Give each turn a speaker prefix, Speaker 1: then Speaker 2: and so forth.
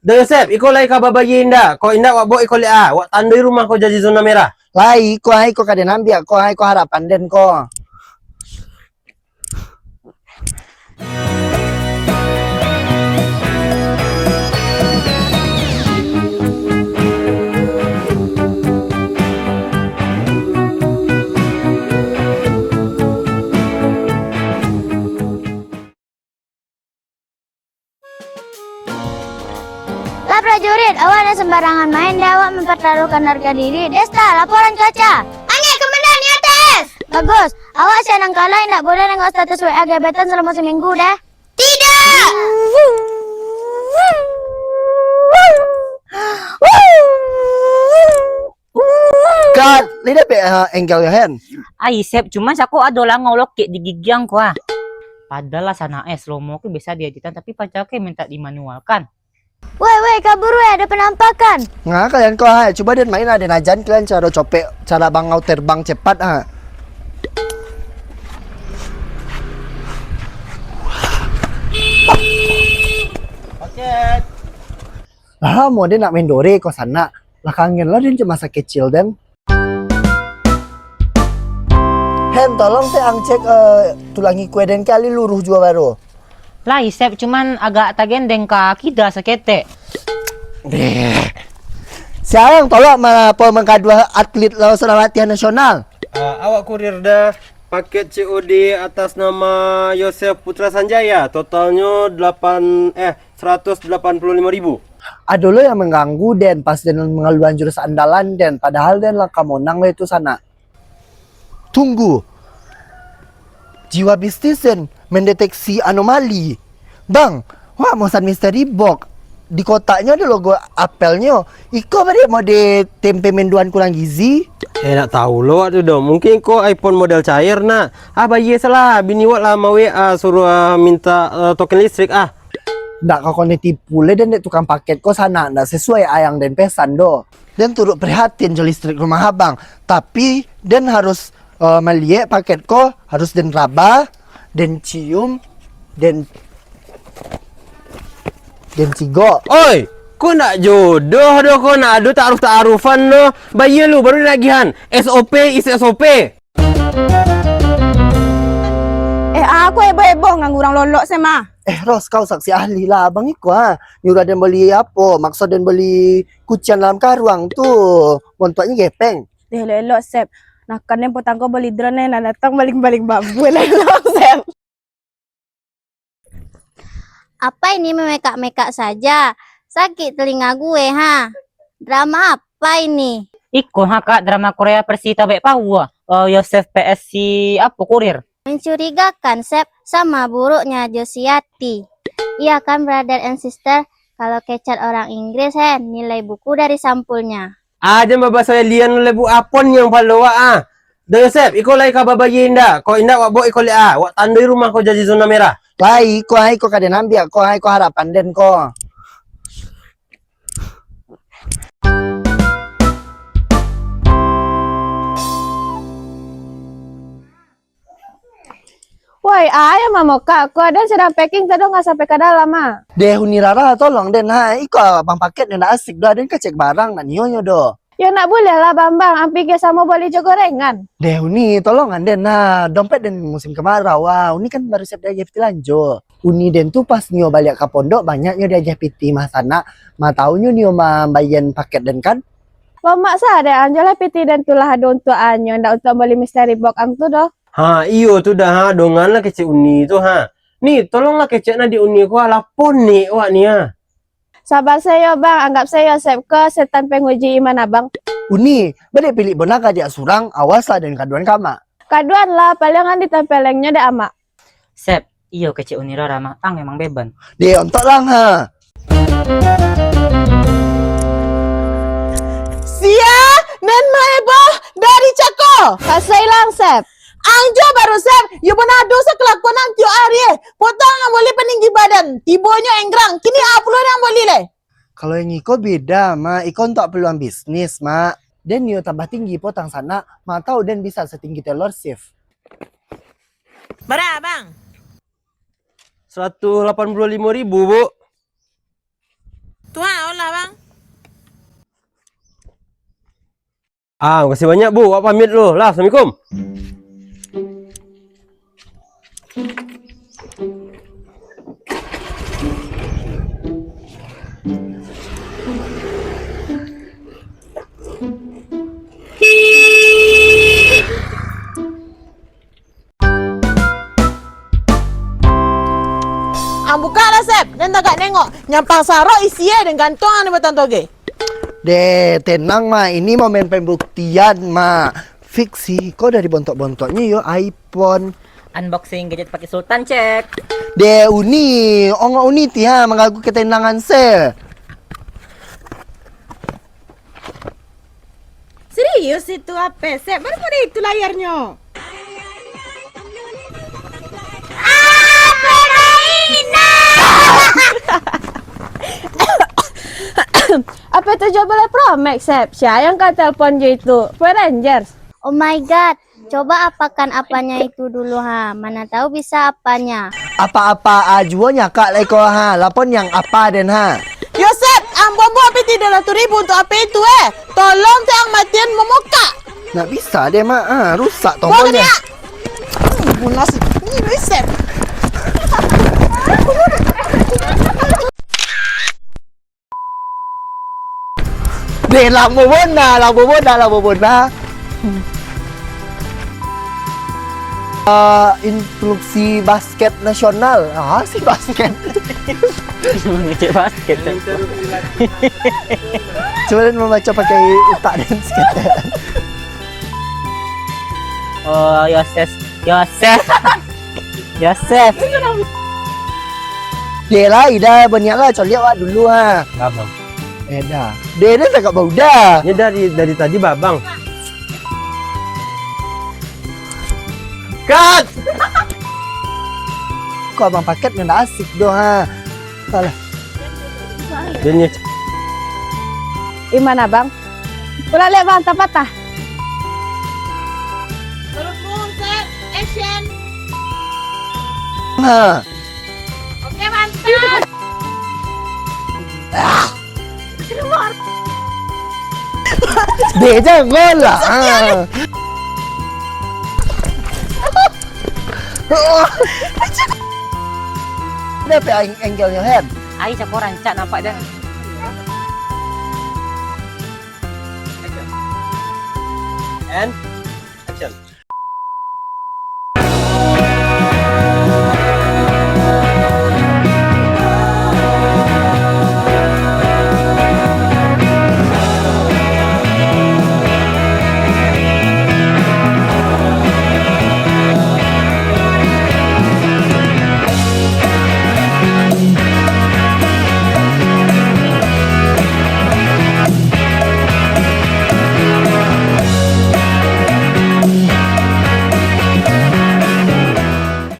Speaker 1: Da Yosef, iko lai ka babagi inda. Ko inda wak bo iko le wak tandai rumah ko jadi zona merah.
Speaker 2: Lai ko hai ko kada nambi ko hai ko harapan den ko.
Speaker 3: Lah prajurit, awak ada sembarangan main deh, awak mempertaruhkan harga diri. Desta, laporan cuaca. Angin komandan di atas. Bagus, awak senang kalah tidak boleh nengok status WA gebetan selama seminggu deh. Tidak.
Speaker 2: Kat, lihat pe engkel ya hen.
Speaker 4: Ay, Sep, cuman aku ada lah ngolok kayak di gigiang ko ah. Padahal sana slow mo ko bisa dieditan tapi pacarku minta dimanualkan.
Speaker 3: Woi, kabur weh, ada penampakan.
Speaker 2: Nga kalian ko hai, coba den main ada najan kalian cara copek, cara bangau terbang cepat ha.
Speaker 1: Oke.
Speaker 2: Lah mau den nak main dore ko sana. Lah kangen lah den cuma masa kecil den. Hen tolong teh ang cek tulangi kue den kali luruh jua baru.
Speaker 4: Lah, Sep, cuman agak tagendeng ka kida sakete.
Speaker 2: Siapa yang tolak mengkadua atlet sudah latihan nasional?
Speaker 1: Awak kurir dah paket COD atas nama Yosef Putra Sanjaya. Totalnya 185.000.
Speaker 2: Ada lo yang mengganggu den pas den mengeluarkan jurus andalan den. Padahal den lah kamu nang itu sana. Tunggu. Jiwa bisnis den mendeteksi anomali. Bang, wah mosan misteri box. Di kotaknya ada logo apelnya. Iko beri mau di tempe menduan kurang gizi.
Speaker 1: Nak tahu lo waktu dong. Mungkin kok iPhone model cair nak. Bayi salah. Bini wak lah mau suruh minta token listrik
Speaker 2: Nggak kau tipu le dan tukang paket kok sana nggak sesuai ayang dan pesan do. Dan turut prihatin jo listrik rumah abang. Tapi dan harus melihat paket kok harus den raba, den cium, den cigo.
Speaker 1: Oi, kau nak jodoh doh, kau nak adu ta'arufan doh. Bayi lu baru dinagihan. SOP is SOP.
Speaker 5: Aku ebo-ebo ngangurang lolok sema.
Speaker 2: Ros, kau saksi ahli lah abang iko ha. Nyuruh dan beli apa? Maksud dan beli kucian dalam karuang tuh. Montuannya gepeng.
Speaker 5: Lelok Sep. Nah kan yang potang ko beli drone na datang balik-balik babu lelok Sep.
Speaker 3: Apa ini memekak-mekak saja? Sakit telinga gue, ha? Drama apa ini?
Speaker 4: Iko ha kak drama Korea Persita Bek Pau. Yosef PS si apa kurir.
Speaker 3: Mencurigakan, Sep, sama buruknya Josiati. Iya kan, brother and sister? Kalau kecat orang Inggris, nilai buku dari sampulnya.
Speaker 1: Jangan bapak saya lian lebu apon yang palo Da Yosef, iko lai ka babagi inda. Ko inda wak bo iko le wak tandai rumah ko jadi zona merah.
Speaker 2: Lai, ko hai ko kada nambi ko hai ko harapan den ko.
Speaker 5: Woi, ayah mau kak, aku ada sedang packing tadi nggak sampai ke dalam ah.
Speaker 2: Deh Rara tolong den ha. Iko abang paket den asik dah den kecek barang na nionyo do.
Speaker 5: Ya nak boleh lah Bambang, ampi ke sama boleh juga gorengan.
Speaker 2: Deh Uni tolongan den ha. Dompet den musim kemarau. Wah, Uni kan baru siap dia lanjut. Uni den tuh pas nio balik ke pondok banyaknya dia piti mah sana. Mah taunya nio mah bayan paket den kan.
Speaker 5: Mak sada anjala piti dan tulah ada untuk anyo ndak untuk beli misteri box ang tu doh.
Speaker 1: Iyo tu dah dongan lah kecek uni tu Nih, tolonglah kecek na di uni ko lapon nih wak ni
Speaker 5: Sabar saya bang, anggap saya Sep ke setan penguji iman abang.
Speaker 2: Uni, bade pilih bonaka dia surang, awas lah dan kaduan kama.
Speaker 5: Kaduan lah, palingan ditempelengnya deh amak.
Speaker 4: Sep, iyo kecil unira ramah tang memang beban.
Speaker 2: Dia ontok lang ha.
Speaker 5: Sia, nen maebo dari Cako. Kasih lang Sep. Angjo baru Sep, you benado sa kelakuan ang tio Arye. Potong ang boleh peninggi badan, tibonya enggrang. Kini upload yang boleh le.
Speaker 2: Kalau yang iko beda, ma. Iko untuk peluang bisnis, ma. Dan yo tambah tinggi potang sana, ma tahu dan bisa setinggi Taylor Swift.
Speaker 6: Berapa bang?
Speaker 1: 185.000 bu.
Speaker 5: Tuan, olah bang.
Speaker 1: Makasih banyak Bu. Wak pamit lu. Lah, Assalamualaikum.
Speaker 5: Buka lah Sep. Dan tak nengok. Nyampang sarok isi dan gantung ni batang toge.
Speaker 2: De, tenang ma, ini momen pembuktian ma. Fiksi, kok dari bontok-bontoknya yo iPhone.
Speaker 4: Unboxing gadget pakai Sultan cek.
Speaker 2: De, uni, ongo uni tiha mengganggu ketenangan se.
Speaker 5: Serius itu apa Sep? Baru pada itu layarnya.
Speaker 6: Apa itu Jabal Pro Max, Sep? Siapa yang kau telepon je itu? Power Rangers.
Speaker 3: Oh my god, coba apakan apanya itu dulu ha. Mana tahu bisa apanya.
Speaker 2: Apa-apa ajuannya kak leko ha, lapon yang apa den ha.
Speaker 5: Yosep, ang bobo api tidak 300,000 untuk apa itu Tolong tiang matiin memuka.
Speaker 2: Nggak bisa deh ma, rusak
Speaker 5: Bawa
Speaker 2: tombolnya.
Speaker 5: dia. Bunas ini Yosep.
Speaker 2: De, lah bobona. Instruksi basket nasional. Si basket.
Speaker 4: Ngecek basket.
Speaker 2: Coba membaca pakai otak dan skater.
Speaker 4: Oh, Yosef. Yosef.
Speaker 2: Dia lah, ida banyak lah. Coba lihat dulu ha.
Speaker 1: Babang.
Speaker 2: Dah. Dia tak bau dah.
Speaker 1: Ini dari tadi Babang. Cut!
Speaker 2: Kok abang paket nggak asik doh ha. Salah.
Speaker 1: Dia
Speaker 6: Gimana bang? Pulang lihat bang, tak patah.
Speaker 5: Berhubung Sep, action.
Speaker 2: Ha.
Speaker 5: Oke mantap.
Speaker 2: Dia jangan lah. Ada apa angle-nya head?
Speaker 4: Ai siapa rancak nampak dah.
Speaker 1: And action.